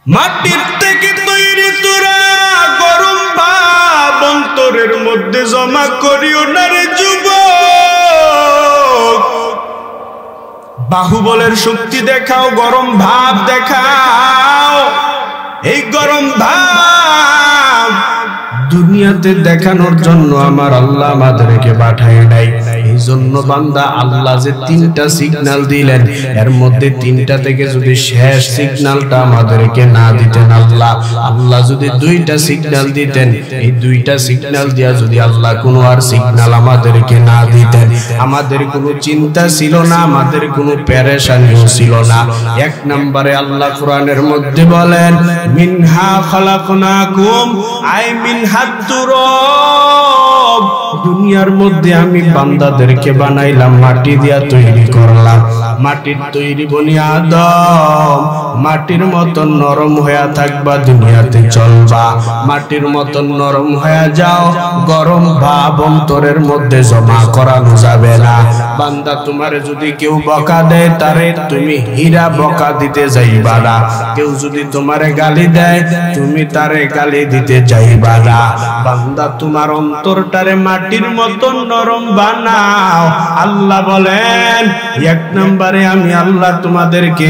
মাটির থেকে তৈরি তোরা গরম ভাব অন্তরের মধ্যে জমা করিও না রে যুবক। বাহুবলের শক্তি দেখাও, গরম ভাব দেখাও। এই গরম ভাব দুনিয়াতে দেখানোর জন্য আমার আল্লাহ আমাদেরকে পাঠায় নাই। এই জন্য বান্দা আল্লাহ যে তিনটা সিগন্যাল দিলেন, এর মধ্যে তিনটা থেকে যদি শেষ সিগন্যালটা আমাদেরকে না দিতেন, আল্লাহ যদি দুইটা সিগন্যাল দিতেন, এই দুইটা সিগন্যাল দিয়া যদি আল্লাহ কোনো আর সিগন্যাল আমাদেরকে না দিতেন, আমাদের কোনো চিন্তা ছিল না, আমাদের কোনো পেরেশানিও ছিল না। এক নম্বরে আল্লাহ কোরআনের মধ্যে বলেন, মিনহা খালাকনাকুম আই মিনহা তুরাব। দুনিয়ার মধ্যে আমি বান্দাদেরকে বানাইলাম, মাটি দিয়া তৈরি করলাম। মাটির তৈরি বনি আদম, মাটির মতন নরম হয়ে থাকবা, দুনিয়াতে চলবা। মাটির মতন নরম হয়ে যাও, গরম ভাব অন্তরের মধ্যে জমা করানো যাবে না। বান্দা তোমারে যদি কেউ বকা দেয়, তারে তুমি হীরা বকা দিতে যাইবা না। কেউ যদি তোমারে গালি দেয়, তুমি তারে গালি দিতে যাইবা না। বান্দা তোমার অন্তরটারে মাটির মতন নরম বানাও। আল্লাহ বলেন, এক নম্বরে আমি আল্লাহ তোমাদেরকে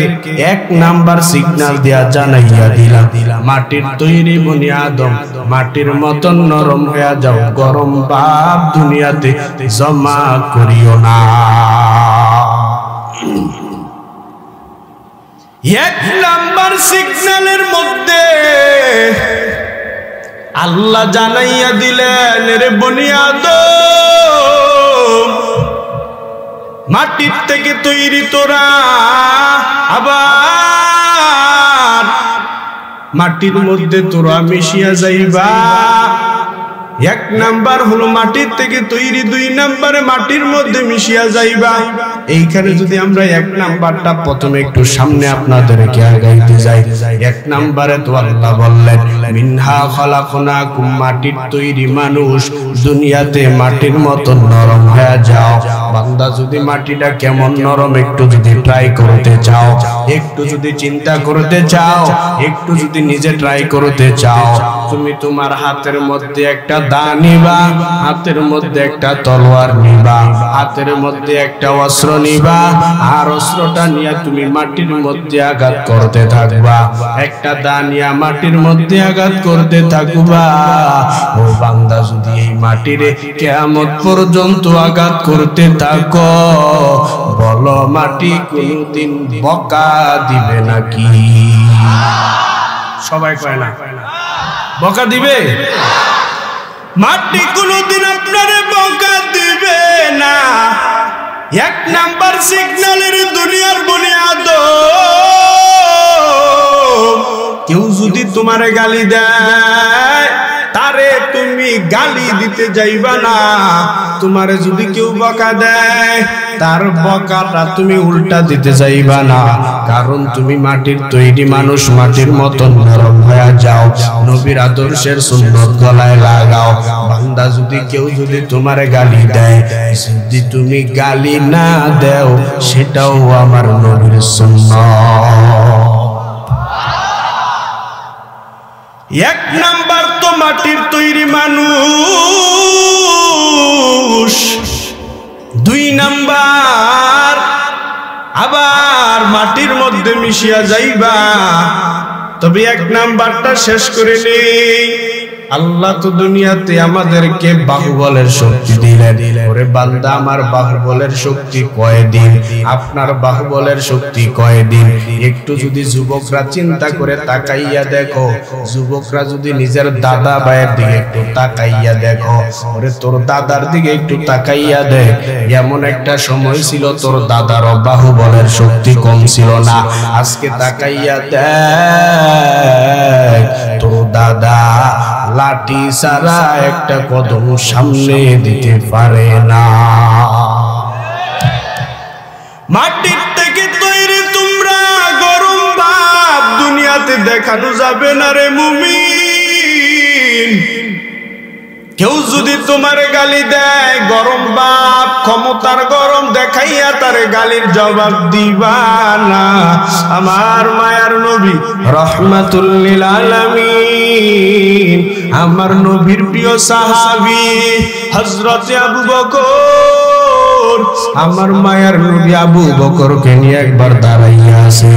এক নাম্বার সিগন্যাল দিয়া জানাইয়া দিলাম, মাটির তৈরি বনি আদম, মাটির মতন নরম হয়ে যাও, গরম ভাব দুনিয়াতে জমা করিও না। এক নাম্বার সিগন্যালের মধ্যে আল্লাহ জানাইয়া দিলেন, রে বনি আদম, মাটির থেকে তৈরি তোরা, আবার মাটির মধ্যে তোরা মিশিয়া যাইবা। এক নাম্বার হলো মাটির থেকে তৈরি, দুই নাম্বারে মাটির মধ্যে মিশিয়া যাইবা। এইখানে যদি আমরা এক নাম্বারটা প্রথমে একটু সামনে আপনাদেরকে আগাইতে যাই, এক নাম্বারে তো আল্লাহ বললেন, মিনহা খালাকনাকুম, মাটির তৈরি মানুষ, দুনিয়াতে মাটির মতো নরম হয়ে যাও। বান্দা যদি মাটিটা কেমন নরম একটু যদি ট্রাই করতে চাও, একটু যদি চিন্তা করতে চাও, একটু যদি নিজে ট্রাই করতে চাও, তুমি তোমার হাতের মধ্যে একটা দা নিবা, হাতের মধ্যে একটা তলোয়ার নিবা, হাতের মধ্যে একটা অস্ত্র নিবা, আর অস্ত্রটা নিয়ে তুমি মাটির মধ্যে আঘাত করতে থাকবা। একটা দা নিয়ে মাটির মধ্যে আঘাত করতে থাকবা। ও বান্দা, যদি এই মাটিরে কিয়ামত পর্যন্ত আঘাত করতে থাকো, বলো মাটি কোনদিন বকা দিবে নাকি? সবাই কয় না বকা দিবে? মাটি কোনদিন আপনারে বকা দিবে না। এক নাম্বার সিগন্যালের দুনিয়ার বনি আদম, কেউ যদি তোমারে গালি দেয়, তারে তুমি গালি দিতে যাইবা না। তোমারে যদি কেউ বকা দেয়, তার বকাটা তুমি উল্টা দিতে যাইবা না। কারণ তুমি মাটির তৈরি মানুষ, মাটির মতন নরম হয়ে যাও, নবীর আদর্শের সুন্নত গলায় লাগাও। বান্দা, যদি কেউ যদি তোমারে গালি দেয়, যদি তুমি গালি না দেও, সেটাও আমার নবীর সুন্নাত। এক নাম্বার তো মাটির তৈরি মানুষ, দুই নাম্বার আবার মাটির মধ্যে মিশিয়া যাইবা। তবে এক নাম্বারটা শেষ করে নেই। আল্লাহ তো দুনিয়াতে আমাদেরকে বাহুবলের শক্তি দিলেন। ওরে বান্দা, আমার বাহুবলের শক্তি কয়দিন, আপনার বাহুবলের শক্তি কয়দিন? একটু যদি যুবকরা চিন্তা করে তাকাইয়া দেখো, যুবকরা যদি নিজের দাদা ভাইয়ের দিকে একটু তাকাইয়া দেখো, ওরে তোর দাদার দিকে একটু তাকাইয়া দেখ। এমন একটা সময় ছিল তোর দাদার বাহুবলের শক্তি কম ছিল না। আজকে তাকাইয়া দেখ, তোর দাদা লাঠি ছাড়া একটা কদম সামনে দিতে পারে না। মাটির থেকে তৈরি তোমরা, গরম ভাব দুনিয়াতে দেখানো যাবে না রে মুমিন। কেউ যদি তোমার গালি দেয়, গরম বাপ ক্ষমতার গরম দেখাইয়া তার গালির জবাব দিবা না। আমার মায়ার নবী রহমাতুল লিল আলামিন, আমার নবীর প্রিয় সাহাবী হযরত আবু বকর, আমার মায়ার নবী আবু বকরকে নিয়ে একবার দাঁড়াইয়া আছে।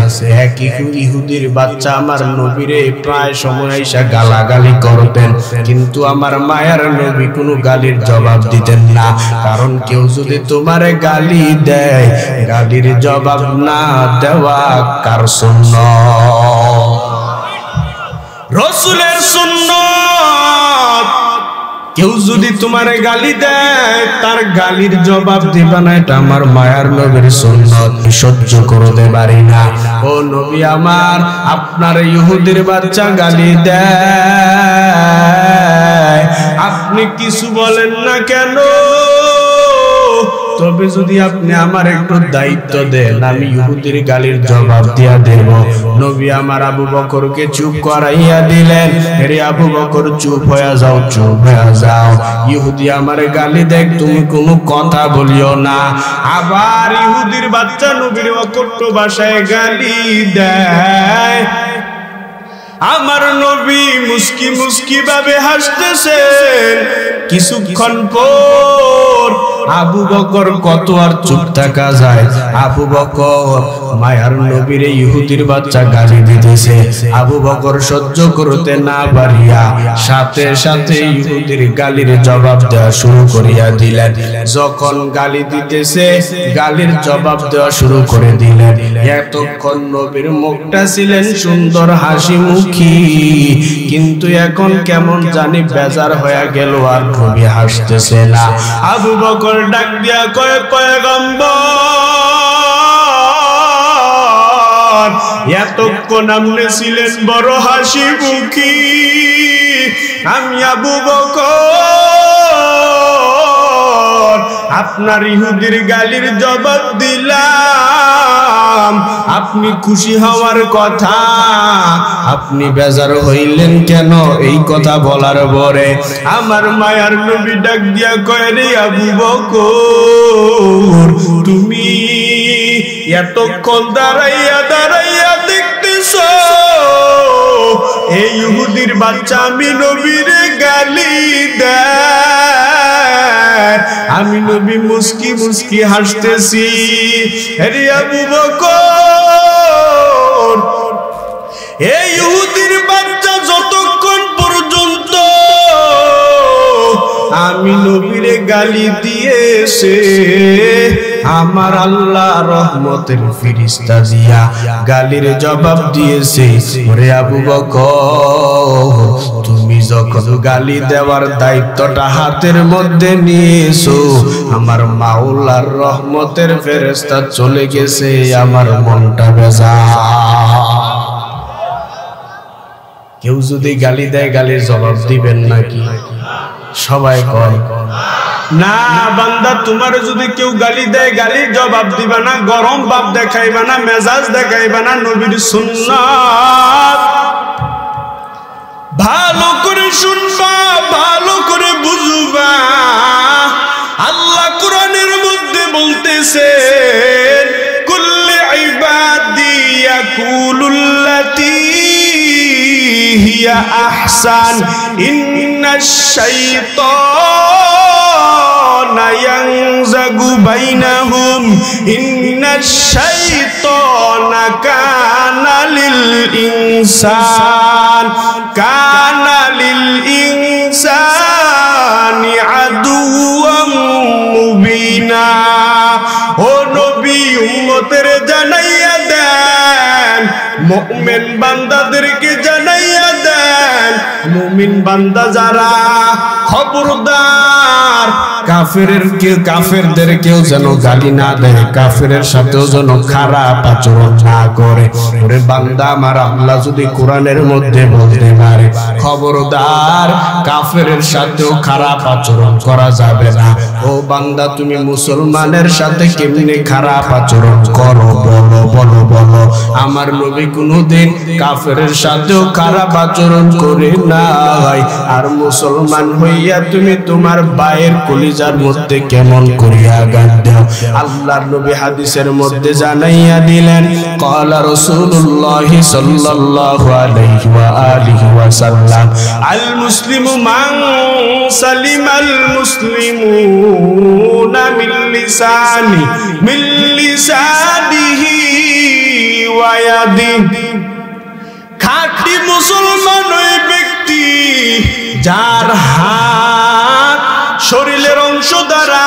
এক ইহুদির বাচ্চা আমার নবীরে প্রায় সময় এসে গালাগালি করতেন, কিন্তু আমার মায়ার নবী কোনো গালির জবাব দিতেন না। কারণ কেউ যদি তোমারে গালি দেয়, গালির জবাব না দেওয়া কার সুন্নাত? রাসূলের সুন্নাত। কেউ যদি তোমারে গালি দেয়, তার গালির জবাব দিবা না, এটা আমার মায়ার নবীর সুন্নাত। সহ্য করতে পারি না। ও নবী আমার, আপনার ইহুদির বাচ্চা গালি দেয়, আপনি কিছু বলেন না কেন? তবে যদি আপনি আমার একটু দায়িত্ব দেন, আমি ইহুদির গালির জবাব দিয়া দেব। নবী আমার আবু বকরকে চুপ করাইয়া দিলেন। রে আবু বকর, চুপ হয়ে যাও, চুপ হয়ে যাও। ইহুদি আমার গালি দেখ, তুমি কোনো কথা বলিও না। আবার ইহুদির বাচ্চা নবীর অকট্ট ভাষায় গালি দেয়। আমার নবী মুস্কি মুস্কি ভাবে হাসতেছেন। কিছুক্ষণ পর আবু বকর, কত আর চুপ থাকা যায়? আবু বকর মায়ার নবীর ইহুদির বাচ্চা গালি দিতেছে। আবু বকর সহ্য করতে না পারিয়া সাথে সাথে ইহুদির গালির জবাব দেওয়া শুরু করিয়া দিলেন। যখন গালি দিতেছে, গালির জবাব দেওয়া শুরু করে দিলেন। এতক্ষণ নবীর মুখটা ছিলেন সুন্দর হাসি মুখী, কিন্তু এখন কেমন জানি বেজার হয়ে গেল, আর নবী হাসতেছে না। আবু বকর ডাক দিয়া কয়, পয়গম্বর, এতক্ষণ আপনি ছিলেন বড় হাসি মুখী, আমি আবু বকর আপনার ইহুদির গালির জবাব দিলাম, আপনি খুশি হওয়ার কথা, আপনি বেজার হইলেন কেন? এই কথা বলার পরে আমার মায়ার নবী ডাক দিয়া কয়, রে আবু বকর, তুমি এতক্ষণ দাঁড়াইয়া দাঁড়াইয়া দেখতেছো এই ইহুদির বাচ্চা আমি নবীরে গালি দেয়, আমি নবী মুস্কি মুস্কি হাসতেছি। রে আবু বকর, এই ইহুদির বাচ্চা যতক্ষণ পর্যন্ত আমি নবীরে গালি দিয়েছে, আমার আল্লাহ রহমতের ফেরেশতা দিয়া গালির জবাব দিয়েছে। ওরে আবু বকর, তুমি যখন গালি দেওয়ার দায়িত্বটা হাতের মধ্যে নিয়েছো, আমার মাওলার রহমতের ফেরেশতা চলে গেছে, আমার মনটা বেজার। কেউ যদি গালি দেয়, গালির জবাব দিবেন নাকি? সবাই কয় না। বান্দা, তোমার যদি কেউ গালি দেয়, গালির জবাব দিবা না, গরম ভাব দেখাইবা না, মেজাজ দেখাইবা না। নবীর সুন্নাত ভালো করে শুনবা, ভালো করে বুঝবা। আল্লাহ কোরআনের মধ্যে বলতেছেন, কুল্লি ইবাদি ইয়াকুলুল্লাতী হিয়া আহসান ইন্নাশ শাইতানা ইয়ানজাগু বাইনাহুম ইন্নাশ শাইতানা কানা লিল ইনসানি আদুওয়াম মুবিনা। ও নবী, উম্মতের জানাইয়া দেন, মুমিন বান্দাদেরকে জানাইয়া দেন, মুমিন বান্দা যারা, খবরদার কাফেরদের কেউ যেন গালি না দেয়, কাফেরের সাথেও যেন খারাপ আচরণ না করে। ওরে বান্দা আমার, আল্লাহ যদি কোরআনের মধ্যে বলতে পারে, খবরদার কাফেরের সাথেও খারাপ আচরণ করা যাবে না। ও বান্দা, তুমি মুসলমানের সাথে কেমনে খারাপ আচরণ করো? বলো বলো বলো। আমার নবী কোনোদিন কাফেরের সাথেও খারাপ আচরণ করে নাই। আর মুসলমান হইয়া তুমি তোমার ভাইয়ের কলিজার মধ্যে কেমন করিয়া আঘাত দাও। আল্লাহর নবী হাদিসের মধ্যে জানাইয়া দিলেন, ক্বালা রাসূলুল্লাহ সাল্লাল্লাহু আলাইহি ওয়া আলিহি ওয়াসাল্লাম, আল মুসলিমু মান সালিমাল মুসলিমুনা মিন লিসানিহি ওয়া ইয়াদিহি। খাঁটি মুসলমান ওই ব্যক্তি যার হাত শরীরের অংশ দ্বারা,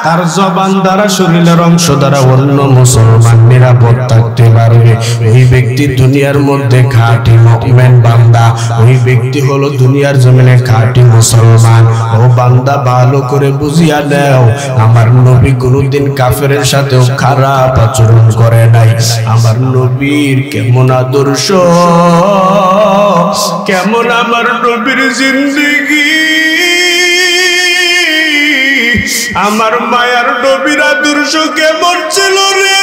তার জবান দ্বারা, শরীরের অংশ দ্বারা অন্য মুসলমান নিরাপদ থাকতে পারবে। ওই ব্যক্তি দুনিয়ার মধ্যে খাঁটি মুমিন বান্দা, ওই ব্যক্তি হলো দুনিয়ার জমিনে খাঁটি মুসলমান। ও বান্দা, ভালো করে বুঝিয়া নাও, আমার নবী কোনদিন কাফেরের সাথেও খারাপ আচরণ করে নাই। আমার নবীর কেমন আদর্শ, কেমন আমার নবীর জিন্দেগি, আমার মায়ার নবীর আদর্শ কেমন ছিল রে।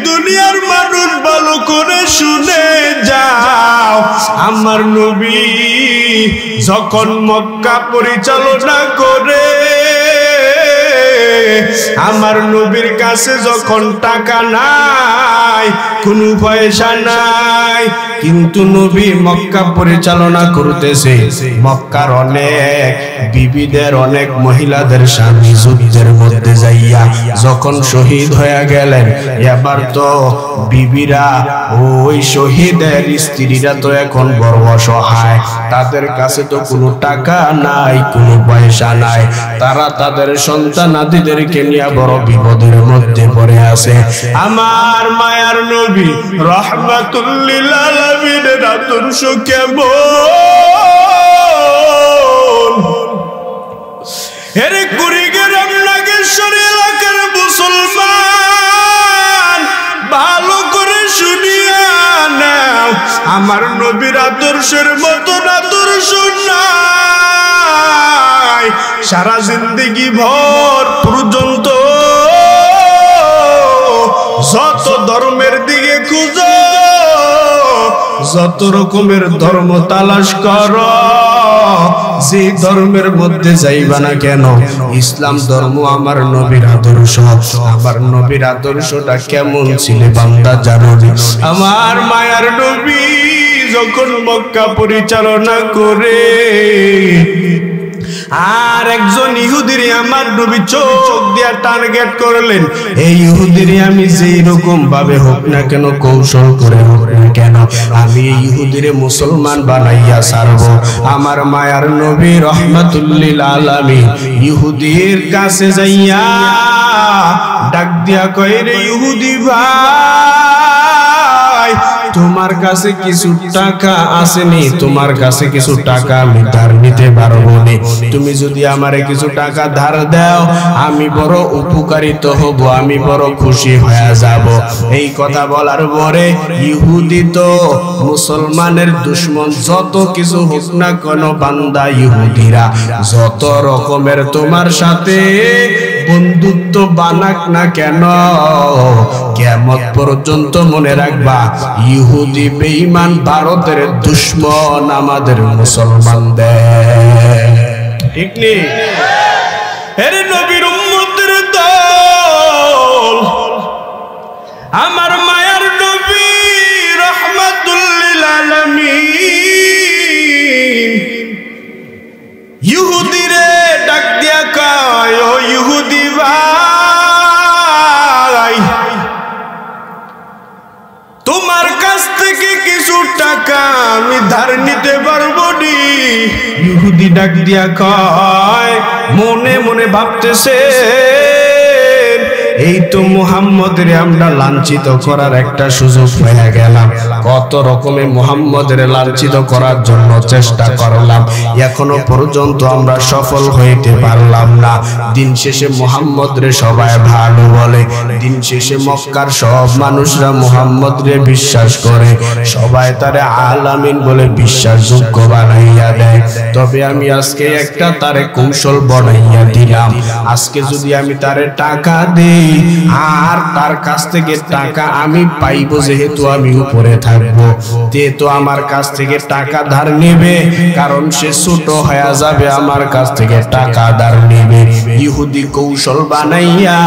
দুনিয়ার মানুষ ভালো করে শুনে যাও, আমার নবী যখন মক্কা পরিচালনা করে, আমার নবীর কাছে যখন টাকা নাই, কোনো পয়সা নাই, কিন্তু নবী মক্কা পরিচালনা করতেছে। মক্কার অনেক বিবিদের, অনেক মহিলাদের স্বামী যুদ্ধের মধ্যে যাইয়া যখন শহীদ হয়ে গেলেন, এবার তো বিবিরা, ওই শহীদের স্ত্রীরা তো এখন বড় অসহায়, তাদের কাছে তো কোনো টাকা নাই, কোনো পয়সা নাই। তারা তাদের সন্তানাদিদেরকে নিয়ে বড় বিপদের মধ্যে পড়ে আছে। আমার মায়ার নবী রাহমাতুল লিল আলামিনের আদর্শ কেমন? এরে কুড়িগ্রাম নাগেশ্বর এলাকার মুসলমান, ভালো করে শুনিয়া নাও, আমার নবীর আদর্শের মতন আদর্শ নাই। সারা জিন্দেগি ভর পর্যন্ত যত ধর্মের দিকে খুঁজো, যত রকমের ধর্ম তালাশ করো, যে ধর্মের মধ্যে যাইবা না কেন, ইসলাম ধর্ম আমার নবীর আদর্শ। আমার নবীর আদর্শটা কেমন ছিল বান্দা জানো? আমার মায়ার নবী যখন মক্কা পরিচালনা করে, আর একজন ইহুদিরে আমার নবী চোখ দিয়া টার্গেট করলেন, এই ইহুদিরে আমি যেই রকম ভাবে হোক না কেন, কৌশল করে হোক না কেন, আমি এই ইহুদিরে মুসলমান বানাইয়া ছাড়বো। আমার মায়ার নবী রাহমাতুল লিল আলামিন ইহুদির কাছে যাইয়া ডাক দিয়া কয়, রে ইহুদি ভাই, তোমার কাছে কিছু টাকা আসেনি, তোমার কাছে কিছু টাকা আমি ধার নিতে পারবো না। তুমি যদি আমারে কিছু টাকা ধার দাও, আমি বড় উপকারিত হব, আমি বড় খুশি হয়ে যাব। এই কথা বলার পরে ইহুদি তো মুসলমানের দুশমন, যত কিছু হোক না কেন বান্দা, ইহুদিরা যত রকমের তোমার সাথে বন্ধুত্ব বানাক না কেন, কিয়ামত পর্যন্ত মনে রাখবা, ইহুদি বেঈমান ভারতের দুশমন আমাদের মুসলমানদের। ঠিক নেই? এর নবীর উম্মতের দল, আমার মায়ার নবী রাহমাতুল লিল আলামিন ইহুদিরে ডাক দিয়া কয়, ও ইহুদি ভাই, তোমার কাছ থেকে কিছু টাকা আমি ধার নিতে পারবো নি। ইহুদি ডাক দিয়া কয়, মনে মনে ভাবতেছে, এই তো মুহাম্মদের আমরা লাঞ্ছিত করার একটা সুযোগ পেয়ে গেলাম। কত রকমে মুহাম্মদের লাঞ্ছিত করার জন্য চেষ্টা করলাম, এখনো পর্যন্ত আমরা সফল হইতে পারলাম না। দিন শেষে মুহাম্মদরে সবাই ভালো বলে, দিন শেষে মক্কার সব মানুষরা মুহাম্মদরে বিশ্বাস করে, সবাই তারে আলামিন বলে বিশ্বাসযোগ্য বানাইয়া দেয়। তবে আমি আজকে একটা তারে কৌশল বানাইয়া দিলাম, আজকে যদি আমি তারে টাকা দেই আর তার কাছ থেকে টাকা আমি পাইব, যেহেতু আমি উপরে থাকবো, যেহেতু আমার কাছ থেকে টাকা ধার নেবে, কারণ সে ছোট হয়ে যাবে, আমার কাছ থেকে টাকা ধার নেবে। ইহুদি কৌশল বানাইয়া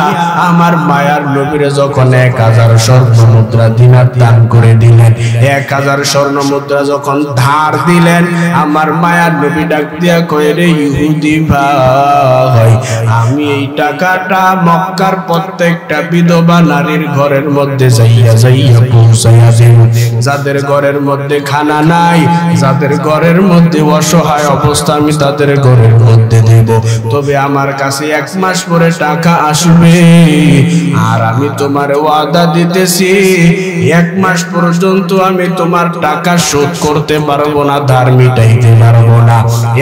আমার মায়ার নবীরে যখন 1000 স্বর্ণ মুদ্রা দিনার দান করে দিলেন, 1000 স্বর্ণ মুদ্রা যখন ধার দিলেন, আমার মায়ার নবী ডাক দিয়া কয়, রে ইহুদি ভাই, আমি এই টাকাটা মক্কার প্রত্যেকটা বিধবা নারীর ঘরের মধ্যে যাইয়া যাইয়া পৌঁছাইয়া দেব। যাদের ঘরের মধ্যে খানা নাই, যাদের ঘরের মধ্যে অসহায় অবস্থা, আমি তাদের ঘরের মধ্যে দেব। তবে আমার কাছে 1 মাস পরে টাকা আসবে, আর আমি তোমার ওয়াদা দিতেছি 1 মাস পর্যন্ত আমি তোমার টাকা শোধ করতে পারবো না, ধার মিটাইতে পারবো না।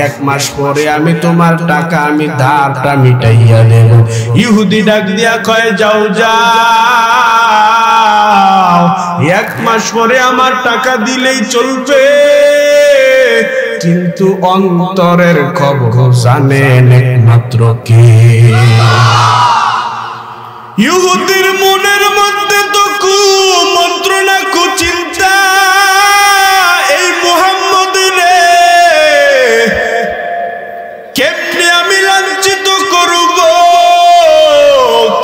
1 মাস পরে আমি তোমার টাকা, আমি ধারটা মিটাইয়া দেব। ইহুদি ডাক দিয়া কয়, যাও যাও, 1 মাস পরে আমার টাকা দিলেই চলবে, কিন্তু অন্তরের খবর জানেন একমাত্র কে? ইহুদির মনের মধ্যে তো কুমন্ত্রণা, কুচিন্তা, এই মুহাম্মদের কেমনে আমি লাঞ্ছিত করব,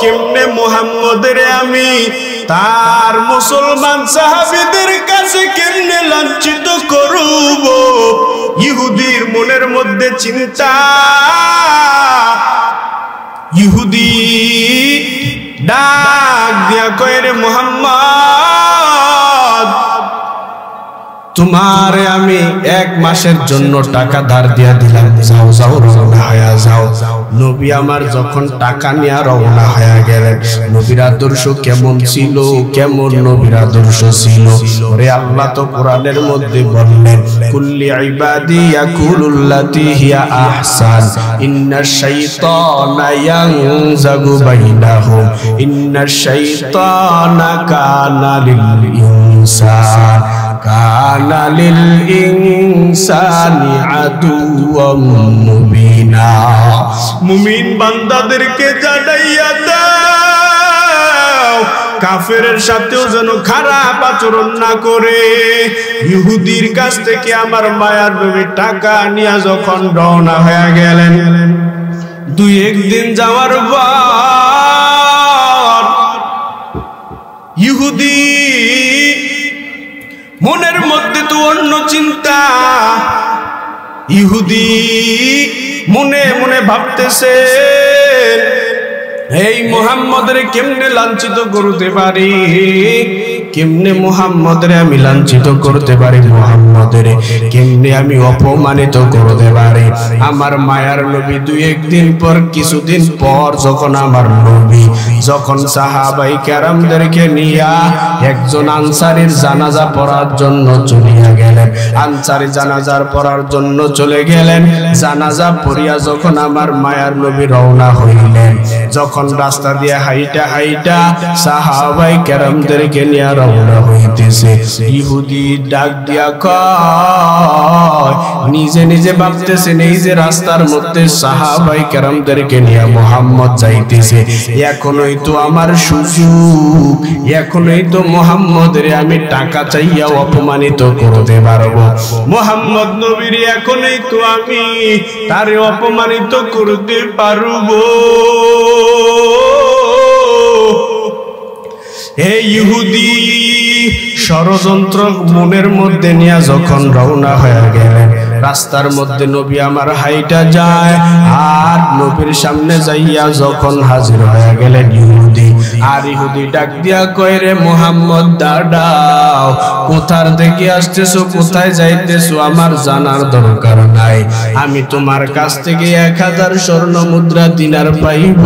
কেমনে মুহাম্মদের আমি তার মুসলমান সাহাবীদের কাছে কেমনে লাঞ্ছিত করব। ইহুদির মনের মধ্যে চিন্তা। ইহুদি ডাক দিয়া কয়, রে মুহাম্মদ, তোমারে আমি 1 মাসের জন্য টাকা ধার দিয়া দিলাম, যাও যাও রওনা হয়ে যাও। নবী আমার যখন টাকা নিয়ে রওনা হয়ে গেলেন, নবীর আদর্শ কেমন ছিল, কেমন নবীর আদর্শ ছিল? ওরে আল্লাহ তো কোরআনের মধ্যে বললেন, কুল্লি ইবাদি ইয়াকুলুল্লাতি হিয়া আহসান ইন্নাশ শাইতানা ইয়ানজাগু বাইনাহুম ইন্নাশ শাইতানা কানা লিল ইনসানি আদুওয়াম মুবিনা। মুমিন বান্দাদেরকে জানাইয়া দাও, কাফেরের সাথেও যেন খারাপ আচরণ না করে। ইহুদির কাছ থেকে আমার মায়ার নবী টাকা নিয়ে যখন রওনা হয়ে গেলেন, 2-1 দিন যাওয়ার পর ইহুদি মনের মধ্যে তো অন্য চিন্তা। ইহুদি মনে মনে ভাবতেছে, এই মুহাম্মদরে কেমনে লাঞ্ছিত করতে পারি, কেমনে মুহাম্মদরে আমি লাঞ্ছিত করতে পারি, মুহাম্মদরে কেমনে আমি অপমানিত করতে পারি। আমার মায়ার নবী 2-1 দিন পর, কিছুদিন পর যখন আমার নবী যখন সাহাবাই কেরামদেরকে নিয়া একজন আনসারীর জানাজা পড়ার জন্য চলিয়া গেলেন, আনসারী জানাজার পড়ার জন্য চলে গেলেন। জানাজা পড়িয়া যখন আমার মায়ার নবী রওনা হইলেন, যখন রাস্তা দিয়ে হাইটা হাইটা সাহাবাই কেরামদেরকে নিয়ে রওনা হইতেছে, ইহুদি ডাক দিয়া কয়, নিজে নিজে ভাবতেছেন এই যে রাস্তার মধ্যে সাহাবাই কেরামদেরকে নিয়ে মুহাম্মদ যাইতেছে, এখনই তো আমার সুযোগ, এখনই তো মুহাম্মদের আমি টাকা চাইয়া অপমানিত করতে পারবো। মুহাম্মদ নবীর এখনই তো আমি তারে অপমানিত করতে পারবো। এই ইহুদি ষড়যন্ত্র মনের মধ্যে নিয়ে যখন রওনা হয়ে গেলেন, রাস্তার মধ্যে নবী আমার হাইটা যায়, আর নবীর সামনে যাইয়া যখন হাজির হয়ে গেলেন ইহুদি, আর ইহুদি ডাক দিয়া কয়, রে মুহাম্মদ দাঁড়াও, কোথার থেকে আসতেছো, কোথায় যাইতেছো আমার জানার দরকার নাই, আমি তোমার কাছ থেকে 1000 স্বর্ণ মুদ্রা দিনার পাইব,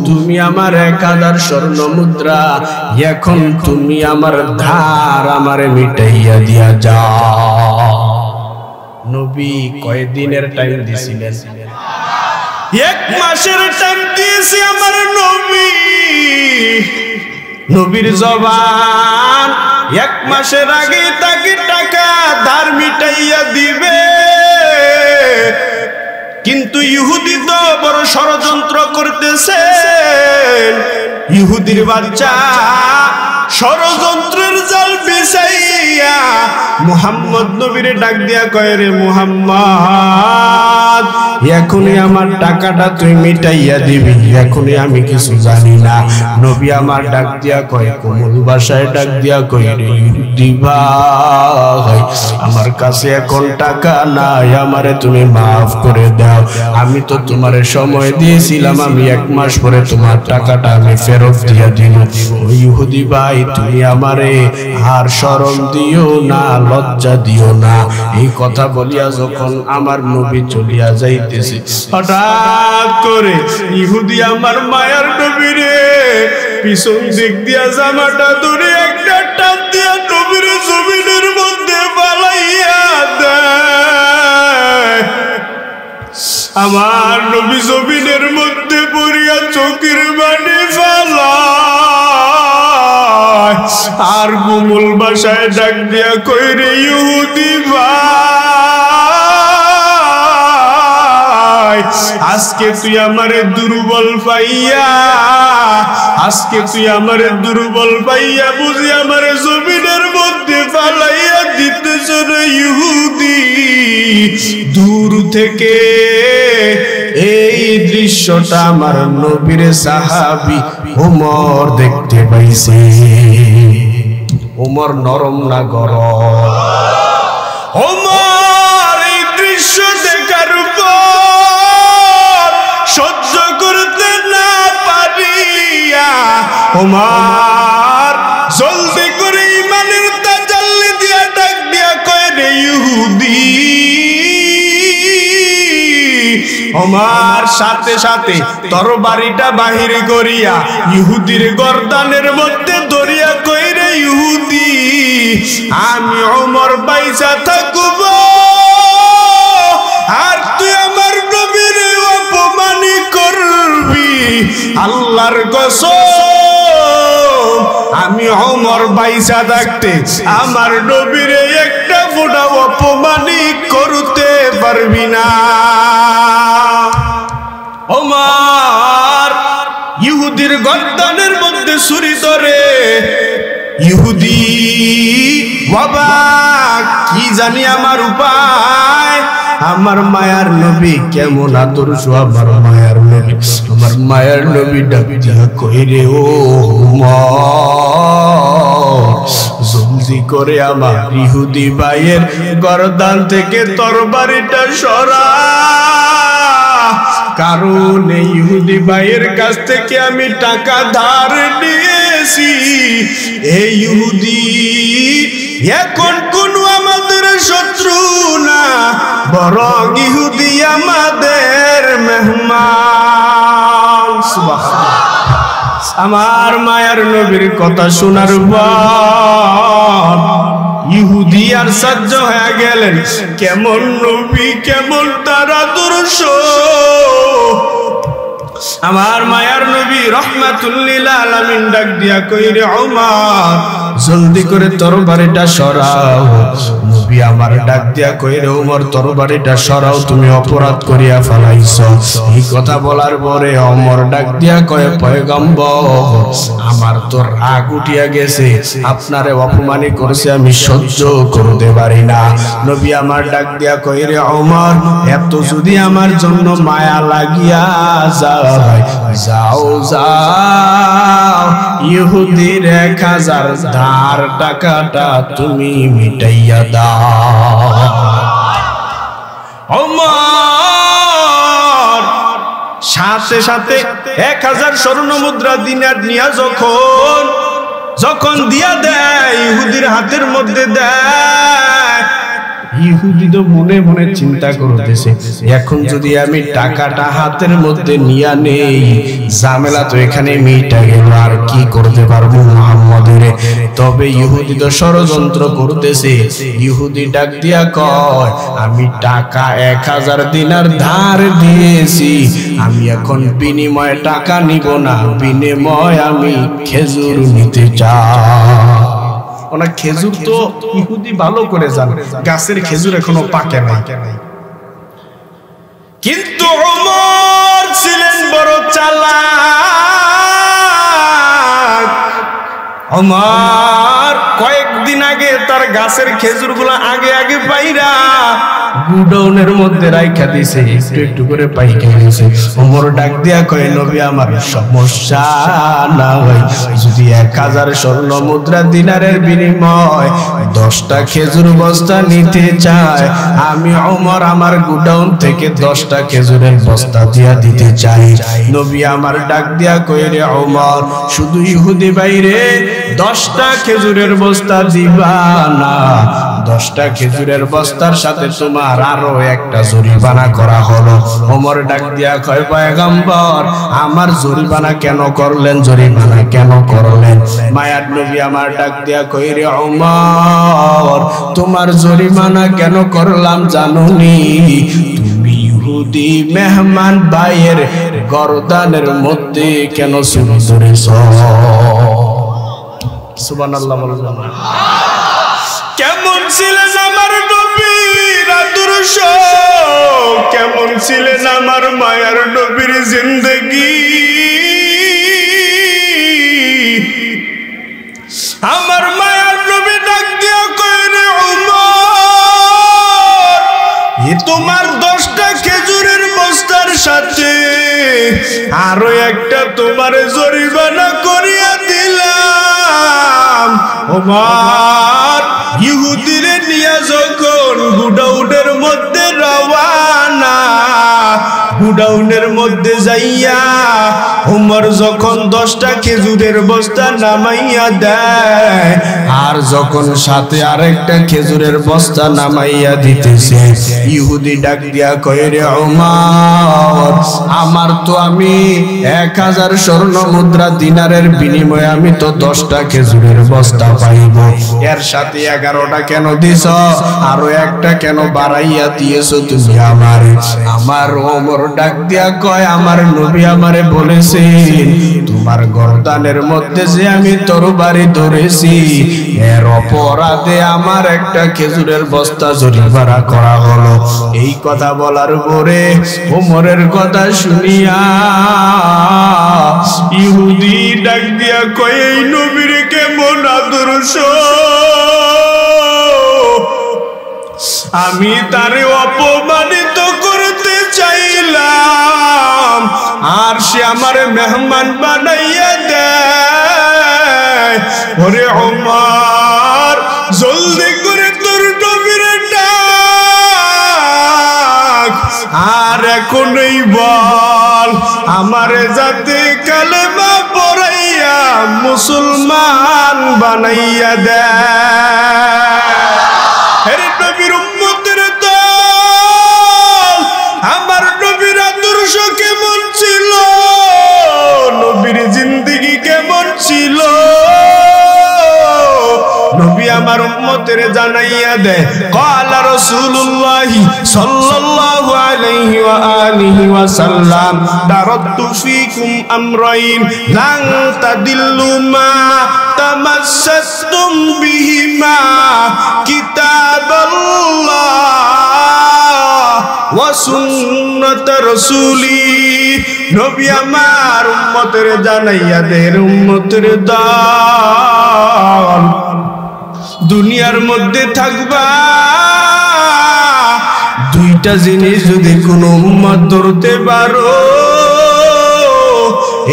তুমি আমার 1000 স্বর্ণ মুদ্রা এখন তুমি আমার ধার আমারে মিটাইয়া দিয়া যাও। নবী কয়দিনের টাইম দিছিলেন? 1 মাসের টাইম দিয়েছি আমার নবী। নবীর জবান 1 মাসের আগে তাকে টাকা ধার মিটাইয়া দিবে, কিন্তু ইহুদি তো বড় ষড়যন্ত্র করতেছে। ইহুদির বাচ্চা ষড়যন্ত্রের জাল বিছাইয়া মুহাম্মদ নবীরে ডাক দিয়া কয়, রে মুহাম্মদ এখনই আমার টাকাটা তুই মিটাইয়া দিবি, এখনই আমি কিছু জানি না। নবী আমার ডাক দিয়া কয়, কোমল ভাষায় ডাক দিয়া কয়, রে ইহুদি ভাই আমার কাছে এখন টাকা নাই, আমারে তুমি মাফ করে দাও, আমি তো তোমারে সময় দিয়েছিলাম, আমি 1 মাস পরে তোমার টাকাটা আমি ফেরত দিয়া দিব। ইহুদি ভাই তুমি আমারে আর শরম দিও না, লজ্জা দিও না। এই কথা বলিয়া যখন আমার নবী চলিয়া যাইতেছে, হঠাৎ করে ইহুদি আমার মায়ার নবীরে পিছন দিক দিয়া জামাটা ধরে একটা টান দিয়া নবীর জমিনের মধ্যে ফালাইয়া দেয়। আমার নবী জমিনের মধ্যে পড়িয়া চোখের পানি ফালায়, আর কোমল ভাষায় ডাক দিয়া কই, রে ইহুদি ভাই আজকে তুই আমারে দুর্বল পাইয়া, আজকে তুই আমারে দুর্বল পাইয়া বুঝি আমারে জমিনের মধ্যে ফালাইয়া দিতেছ রে ইহুদি। দূর থেকে এই দৃশ্যটা আমার নবীর সাহাবী ওমর দেখতে পাইছে। ওমর নরম না গরম? ওমর এই দৃশ্য দেখার পর সহ্য করতে না পারিয়া ওমর জলদি করে ইমানের তাজাল্লি দিয়া ডাক দিয়া কয়, রে ইহুদি। ওমর সাথে সাথে তরবারিটা বাহির করিয়া ইহুদির গর্দানের মধ্যে ধরিয়া কই, রে ইহুদি আমি ওমর বাইচা থাকব আর তুই আমার নবীর অপমান করবি, আল্লাহর কসম আমি ওমর বাইচা থাকতে আমার নবীর একটা ফোঁটা অপমান করতে পারবি না। ওমর ইহুদির গর্দানের মধ্যে ছুরি ধরে। ইহুদি বাবা কি জানি আমার উপায়, আমার মায়ার নবী কেমন আদর্শ, আমার মায়ার নবী, আমার মায়ার নবী ডাক দিয়া কই, রে ও জলদি করে আমার ইহুদি ভাইয়ের গর্দান থেকে তরবারিটা সরা, কারণ এই ইহুদি ভাইয়ের কাছ থেকে আমি টাকা ধার নিয়েছি। এই ইহুদি এখন কোন আমাদের শত্রু না, বরং ইহুদি আমাদের মেহমান। সুবহানাল্লাহ। আমার মায়ার নবীর কথা শোনার পর ইহুদি আর সহ্য হয়ে গেলেন, কেমন নবী, কেমন তার আদর্শ। আমার মায়ার নবী রাহমাতুল লিল আলামিন ডাক দিয়া কই, রে ওমর জলদি করে তরবারিটা সরাও। নবী আমার ডাক দিয়া কই, রে ওমর তরবারিটা সরাও, তুমি অপরাধ করিয়া ফেলাইছো। এই কথা বলার পরে ওমর ডাক দিয়া কয়, পয়গম্বর আমার তো রাগ উঠিয়া গেছে, আপনারে অপমানি করেছে, আমি সহ্য করতে পারি না। নবী আমার ডাক দিয়া কই, রে ওমর এত যদি আমার জন্য মায়া লাগিয়া যায়, যাও যাও ইহুদির 1000 ধার টাকাটা তুমি মিটাইয়া দাও। সাথে সাথে 1000 স্বর্ণ মুদ্রা দিনার নিয়া যখন দিয়া দেয়, ইহুদির হাতের মধ্যে দেয়, ইহুদি তো মনে মনে চিন্তা করতেছে, এখন যদি আমি টাকাটা হাতের মধ্যে নিয়া নেই, ঝামেলা তো এখানে মিটা গেল, আর কি করতে পারবো মুহাম্মদের। তবে ইহুদি তো ষড়যন্ত্র করতেছে। ইহুদি ডাক দিয়া কয়, আমি টাকা 1000 দিনার ধার দিয়েছি, আমি এখন বিনিময়ে টাকা নিব না, বিনিময়ে আমি খেজুর নিতে চাই। ওনা খেজুর তো ইহুদি ভালো করে জানে, গাছের খেজুর এখনো পাকে নাই। কিন্তু ওমর ছিলেন বড় চালাক। ওমর কয়েকদিন আগে তার গাছের খেজুরগুলো আগে আগে পাইরা গুডাউনের মধ্যে রাইখা দিয়েছে, একটু একটু করে পাইকে গেছে। ওমর ডাক দিয়া কয়, নবী আমার সমস্যা না হয় যদি 1000 স্বর্ণ মুদ্রা দিনারের বিনিময় 10টা খেজুর বস্তা নিতে চায়, আমি ওমর আমার গুডাউন থেকে 10টা খেজুরের বস্তা দিয়া দিতে চাই। নবী আমার ডাক দিয়া কয়, রে ওমর, শুধু ইহুদি বাইরে 10টা খেজুরের বস্তা দিবা না, 10টা খেজুরের বস্তার সাথে তোমার আরো একটা জরিমানা করা হলো। ওমর ডাক দিয়া কয়, পয়গম্বর, আমার জরিমানা কেন করলেন? জরিমানা কেন করলেন? মায়ার নবী আমার ডাক দিয়া কয়, রে ওমর, তোমার জরিমানা কেন করলাম জানোনি? তুমি ইহুদি মেহমান ভাইয়ের গর্দানের মধ্যে কেন চুরি করেছ? সুবহানাল্লাহ বললাম। কেমন ছিলেন আমার নবীর আদর্শ, কেমন ছিলেন আমার মায়ার নবীর জিন্দেগি। আমার মায়ার নবী ডাক দিয়া কয়, রে ওমর, তোমার 10টা খেজুরের বস্তার সাথে আরো একটা তোমার জরিমানা করিয়া দিলাম। ওমর ইহুদিরে নিয়া যখন গুডাউনের মধ্যে রওয়ানা, গুডাউনের মধ্যে যাইয়া ওমর যখন 10টা খেজুরের বস্তা নামাইয়া দেয়, আর যখন সাথে আরেকটা খেজুরের বস্তা নামাইয়া দিতেছে, ইহুদি ডাক দিয়া কয়, রে ওমর, আমার তো আমি 1000 স্বর্ণ মুদ্রা দিনারের বিনিময়ে আমি তো 10টা খেজুরের বস্তা পাইব, এর সাথে 11টা কেন দিছ? আরো একটা কেন বাড়াইয়া দিয়েছো তুমি আমারে? আমার ওমর ডাক দিয়া কয়, আমার নবী আমারে বলেছেন, তোমার গর্দানের মধ্যে যে আমি তরবারি ধরেছি, এর অপরাধে আমার একটা খেজুরের বস্তা জরিমানা করা হলো। এই কথা বলার পরে ওমরের কথা শুনিয়া ইহুদি ডাক দিয়া কয়, এই নবীর কেমন আদর্শ, আমি তারে অপমানিত করতে চাইলাম, আর সে আমারে মেহমান বানাইয়া দেয়। ওরে ওমর, জলদি করে তোর নবীরে ডাক, আর এখনই বল আমারে যাতে কালেমা পড়াইয়া মুসলমান বানাইয়া দেয়। নবীর উম্মতের দল, আমার নবীর আদর্শ কেমন ছিল, নবীর জিন্দেগি কেমন ছিল, নবী আমার উম্মতের জানাইয়া দেয়। ক্বালা রাসূলুল্লাহ সাল্লাল্লাহু আলাইহি ওয়া আলিহি ওয়া সাল্লাম, তারাকতু ফীকুম আমরাইন লান তাদিল্লু মা তামাসসাকতুম বিহিমা, কিতাবাল্লাহ ওয়া সুন্নাত রাসূলি। নবী আমার উম্মতের জানাইয়া দেয়, উম্মতের দল, দুনিয়ার মধ্যে থাকবা, দুইটা জিনিস যদি কোনো উম্মত ধরতে পারো,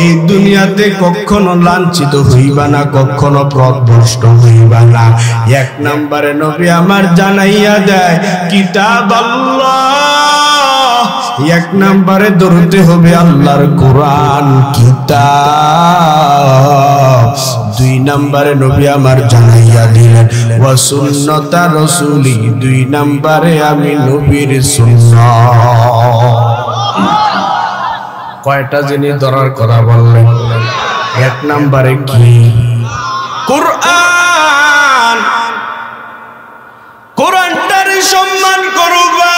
এই দুনিয়াতে কখনো লাঞ্ছিত হইবা না, কখনো পথভ্রষ্ট হইবা না। 1 নম্বরে নবী আমার জানাইয়া দেয়, কিতাব আল্লাহ এক নম্বরে ধরতে হবে আল্লাহর কোরআন কিতাব, দুই নম্বরে নবী আমার জানাইয়া দিলেন ওয়া সুন্নাতা রাসূলি, দুই নম্বরে আমি নবীর সুন্নাহ। কয়টা জিনিস ধরার কথা বললেন? এক নম্বরে কি? কোরআন। কোরআনটার সম্মান করবা।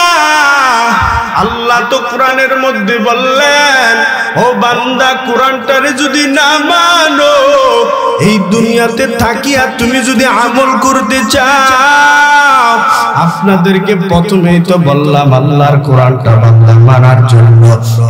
আল্লাহ তো কোরআনের মধ্যে বললেন, ও বান্দা কোরআনটারে যদি না মানো, এই দুনিয়াতে থাকিয়া তুমি যদি আমল করতে চাও, আপনাদেরকে প্রথমেই তো বললাম আল্লাহর কোরআনটা বান্দা মানার জন্য।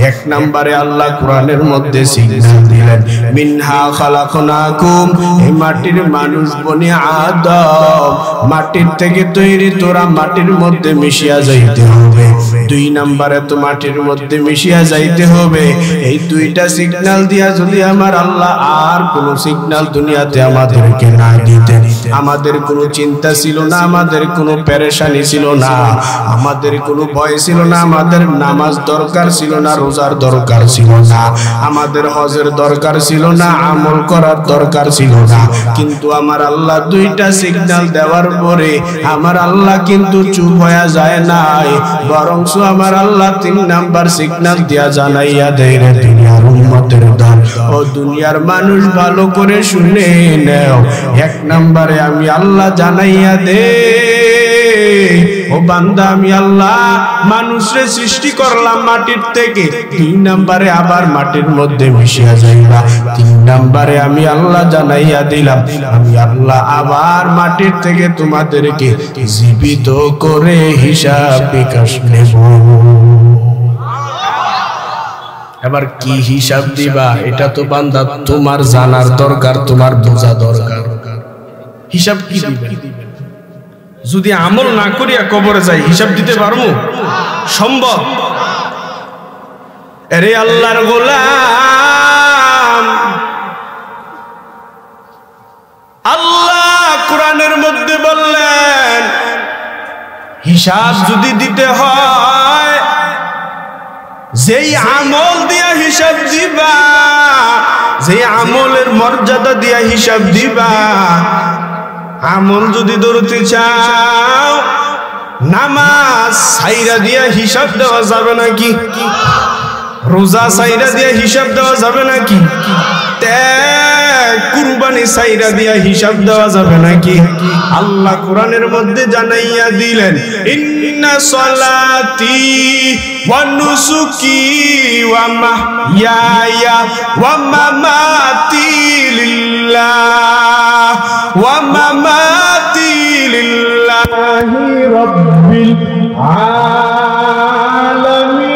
এক নম্বরে আল্লাহ কোরআনের মধ্যে সিগন্যাল দিলেন, মিনহা খালাকনাকুম, এই মাটির মানুষ বনি আদম, মাটির থেকে তৈরি, তোরা মাটির মধ্যে মিশিয়া যাইতে হবে। দুই নম্বরে তো মাটির মধ্যে মিশিয়া যাইতে হবে। এই দুইটা সিগন্যাল দিয়া যদি আমার আল্লাহ আর কোন সিগন্যাল দুনিয়াতে আমাদেরকে না দিতেন, আমাদের কোনো চিন্তা ছিল না, আমাদের কোনো পেরেশানি ছিল না, আমাদের কোনো ভয় ছিল না, আমাদের নামাজ দরকার ছিল না, রোজার দরকার ছিল না, আমাদের হজের দরকার ছিল না, আমল করার দরকার ছিল না। কিন্তু আমার আল্লাহ দুইটা সিগন্যাল দেওয়ার পরে আমার আল্লাহ কিন্তু চুপ হয়ে যায় নাই, বরং আমার আল্লাহ তিন নাম্বার সিগন্যাল দিয়া জানাইয়া দেয়, রে দুনিয়ার উম্মতের দল, ও দুনিয়ার মানুষ ভালো করে শুনে নাও। এক নম্বরে আমি আল্লাহ জানাইয়া দে, ও বান্দা আমি আল্লাহ মানুষরে সৃষ্টি করলাম মাটির থেকে, দুই নম্বরে আবার মাটির মধ্যে মিশিয়া যাইবা। তিন নম্বরে আমি আল্লাহ জানাইয়া দিলাম, আমি আল্লাহ আবার মাটির থেকে তোমাদেরকে জীবিত করে হিসাব বিকাশ নেব। এবার কি হিসাব দিবা এটা তো বান্দা তোমার জানার দরকার, তোমার বোঝা দরকার। হিসাব কি দিবে? যদি আমল না করিয়া কবরে যাই, হিসাব দিতে পারবো? সম্ভব? আরে আল্লাহর গোলাম, আল্লাহ কোরআনের মধ্যে বললেন হিসাব যদি দিতে হয়, যেই আমল দিয়া হিসাব দিবা, যেই আমলের মর্যাদা দিয়া হিসাব দিবা, আমল যদি ধরতে চাও, নামাজ সাইরা দিয়া হিসাব দেওয়া যাবে নাকি? রোজা সাইরা দিয়া হিসাব দেওয়া যাবে নাকি? কুরবানি সাইরা দিয়া হিসাব দেওয়া যাবে নাকি? আল্লাহ কোরআনের মধ্যে জানাইয়া দিলেন, ইন্না সলাতি ওয়া নুসুকি ওয়া মাহইয়ায়া ওয়া মামাতি লিল্লাহ ওয়া মামাতি লিল্লাহি রাব্বিল আলামিন।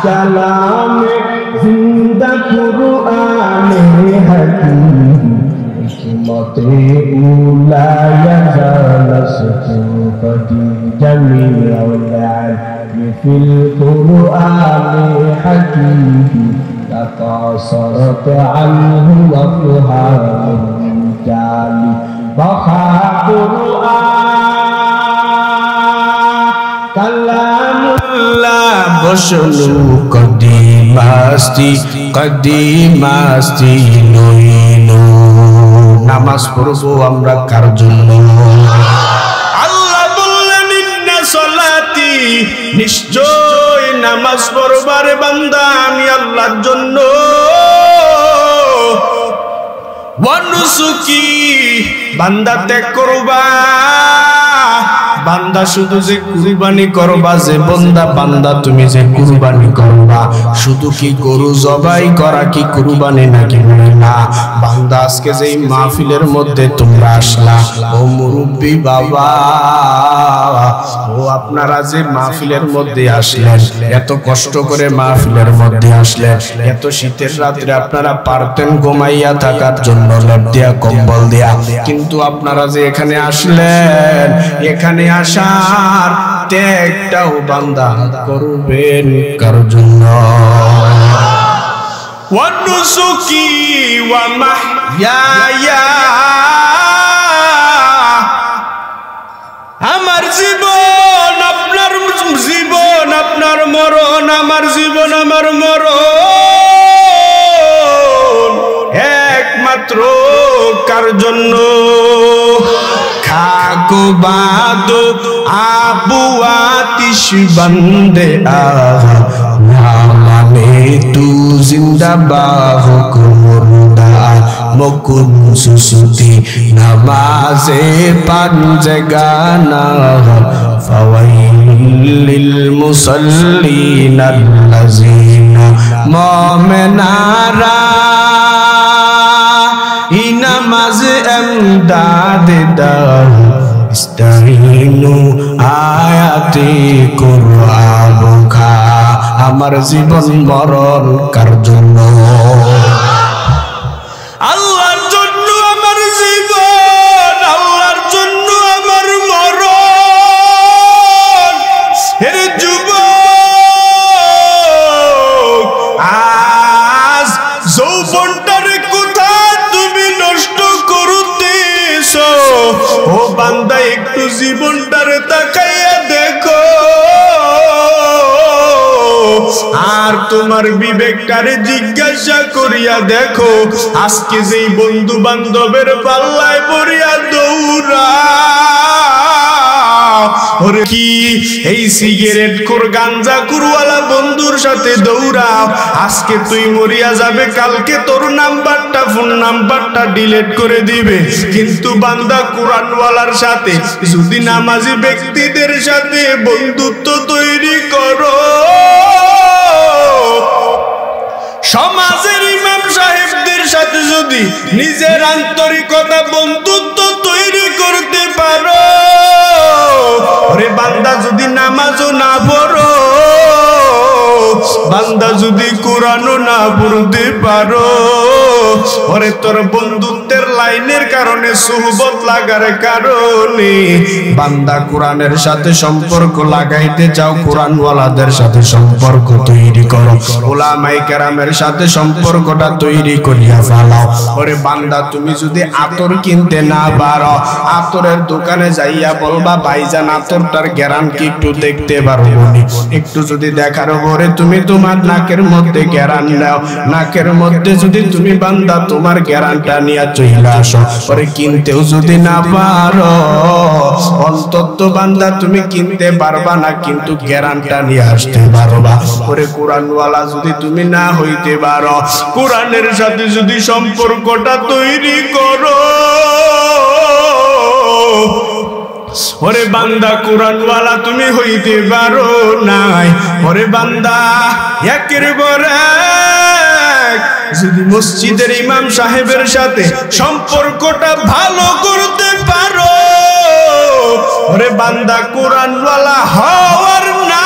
কালামে জিন্দা কুরআনে হাকিম, হিকমতে উলায়া জালাসতুফতি জামিউল আলমি ফিল কুরআনে হাকিম, তাকাসরত আনহু আফহামুল জালি বাহা কুরআন কালামুল্লাহ বসনু কদিমাস্তি কদিমাস্তি লইলো। নামাজ পড়বো আমরা কার জন্য? আল্লাহ বললেন ইন্না সলাতি, নিশ্চয় নামাজ পড়বার বান্দা আমি আল্লাহর জন্য, ওয়া নুসুকি, বান্দা ত্যাগ করবা, বান্দা শুধু যে কুরবানি করবা, যে বান্দা তুমি যে কুরবানি করবা, শুধু কি গরু জবাই করা কি কুরবানি নাকি? না বান্দা, আজকে যে মাহফিলের মধ্যে তোমরা আসলা, ও মুরব্বী বাবা, ও আপনারা যে মাহফিলের মধ্যে আসলেন, এত কষ্ট করে মাহফিলের মধ্যে আসলেন, এত শীতের রাত্রে আপনারা পারতেন ঘুমাইয়া থাকার জন্য লেপ দিয়া কম্বল দিয়া, কিন্তু আপনারা যে এখানে আসলেন, এখানে আসার ত্যাগটাও বান্দা করবেন কার জন্য? ওয়া নুসুকি ওয়া মাহইয়া, আমার জীবন আপনার জীবন, আপনার মরণ আমার জীবন আমার মরণ একমাত্র কার জন্য? খাকো বাদো আবু আতিশ বন্দে নামে তু জিন্দা বাহুক মুর্দা মুকুন সুসুতি নামাজে পাঞ্জে গানা ফাওয়াইলিল মুসাল্লিন আল্লাযিনা মুমিনারা নামাজ এমদাদ দাও ইস্তাইনু আয়াতে কুরআন খা, আমার জীবন মরণ কার জন্য? আল্লাহর জন্য আমার জীবন, আল্লাহর জন্য আমার মরণ। এর যুবক আজ যৌবনটারে কোথায় তুমি নষ্ট করতেছো? ও বান্দা একটু জীবনটারে তাকাইয়া দেখো, আর তোমার বিবেকটারে জিজ্ঞাসা করিয়া দেখো, আজকে যেই বন্ধু বান্ধবের পাল্লায় পড়িয়া দৌড়া, ওরে কি এই সিগারেট খোর গাঞ্জা কুরওয়ালা বন্ধুর সাথে দৌড়াও, আজকে তুই মরিয়া যাবে, কালকে তোর নাম্বারটা ফোন নাম্বারটা ডিলিট করে দিবে। কিন্তু বান্দা কোরআনওয়ালার সাথে, যদি নামাজি ব্যক্তিদের সাথে বন্ধুত্ব তৈরি করো, সমাজের ইমাম সাহেবদের সাথে যদি নিজের আন্তরিকতা বন্ধুত্ব তৈরি করতে পারো, ওরে বান্দা যদি নামাজও না পড়ো, বান্দা যদি কোরআনও না পড়তে পারো, ওরে তোর বন্ধুত্বের লাইনের কারণে সুহবত লাগার কারণে বান্দা কোরআনের সাথে সম্পর্ক লাগাইতে চাও, কোরআনওয়ালাদের সাথে সম্পর্ক তৈরি করো, উলামায়ে কেরামের সাথে সম্পর্কটা তৈরি করিয়া ফেলাও। ওরে বান্দা তুমি যদি আতর কিনতে না পারো, আতরের দোকানে যাইয়া বলবা ভাইজান আতরটার গ্যারান্টি একটু দেখতে পারবো নি? একটু যদি দেখার পরে তুমি তোমার নাকের মধ্যে গ্যারান নাও, নাকের মধ্যে যদি তুমি বান্দা তোমার গ্যারান্টা নিয়ে চলে আসো, পরে কিনতেও যদি না পারো, অন্তত বান্দা তুমি কিনতে পারবা না, কিন্তু গ্যারান্টা নিয়ে আসতে পারবা। পরে কোরআনওয়ালা যদি তুমি না হইতে পারো, কোরআনের সাথে যদি সম্পর্কটা তৈরি করো, ওরে বান্দা কোরআনওয়ালা তুমি হইতে পারো নাই, ওরে বান্দা একের পর এক যদি মসজিদের ইমাম সাহেবের সাথে সম্পর্কটা ভালো করতে পারো, ওরে বান্দা কোরআনওয়ালা হওয়ার না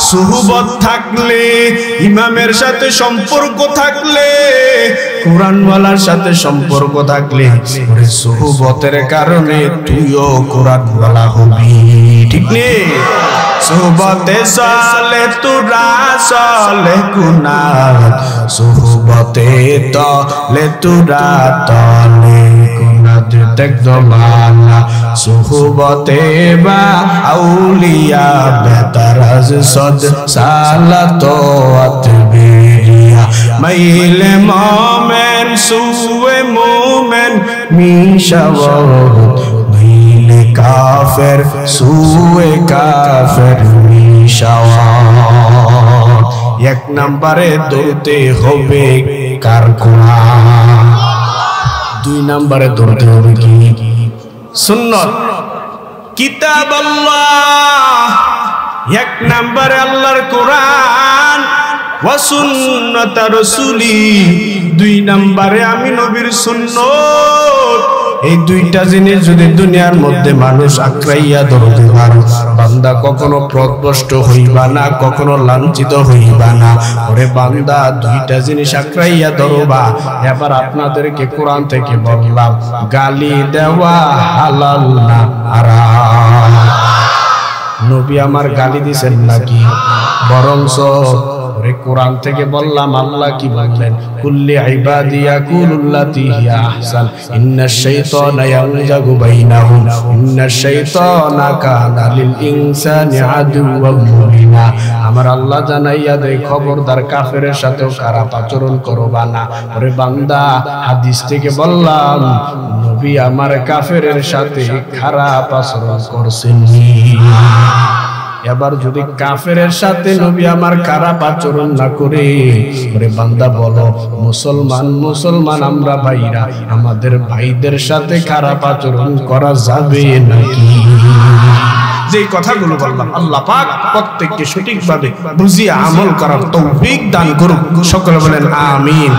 সুহবত থাকলে, ইমামের সাথে সম্পর্ক থাকলে, কোরআনওয়ালার সাথে সম্পর্ক থাকলে, ওরে সুহবতের কারণে তুইও কোরআনওয়ালা হবি, ঠিক নেই? সুহবতে সালে তুরা সালে গুনাহ, সুহবতে তলে তুরা তলে গুনাহ দেখদমানা, সুহবতে বা আউলিয়া বেতারাজ সদ সালাতো আতবিরিয়া, মাইলে মোমেন সুয়ে মোমেন মিশাওয়াত, মাইলে কাফের সুয়ে কাফের মিশাওয়াত। এক নম্বরে ধরতে হবে কার কোরআন, দুই নম্বরে ধরতে হবে কি? সুন্নাত, কিতাব আল্লাহ। এক নম্বরে আল্লাহর কোরআন ওয়া সুন্নাত রাসূলি, দুই নম্বরে আমি নবীর সুন্নাত। এই দুইটা জিনিস যদি দুনিয়ার মধ্যে মানুষ আঁকড়াইয়া ধরতে পারে, বান্দা কখনো পথভ্রষ্ট হইবা না, কখনো লাঞ্ছিত হইবা না। ওরে বান্দা দুইটা জিনিস আঁকড়াইয়া ধরবা। এবার আপনাদেরকে কোরআন থেকে বললাম, গালি দেওয়া হালাল না হারাম। নবী আমার গালি দিছেন নাকি? বরঞ্চ ওরে কোরআন থেকে বললাম আল্লাহ কি বললেন, কুল্লি ইবাদি ইয়াকুলুল্লাতি হিয়া আহসান ইন্নাশ শাইতানা ইয়ানজাগু বাইনাহুম ইন্নাশ শাইতানা কানা লিল ইনসানি আদুওয়াম মুবিনা। আমার আল্লাহ জানাইয়া দেয় খবরদার কাফেরের সাথেও খারাপ আচরণ করবা না। ওরে বান্দা হাদিস থেকে বললাম নবী আমার কাফেরের সাথে খারাপ আচরণ করছেন। এবার যদি কাফেরের সাথে নবী আমার খারাপ আচরণ না করে, ওরে বান্দা বলো মুসলমান আমরা ভাইরা আমাদের ভাইদের সাথে খারাপ আচরণ করা যাবে নাকি? যে কথাগুলো বললাম আল্লাহ পাক প্রত্যেককে সঠিকভাবে বুঝিয়ে আমল করার তৌফিক দান করুন। সকলে বলেন আমিন।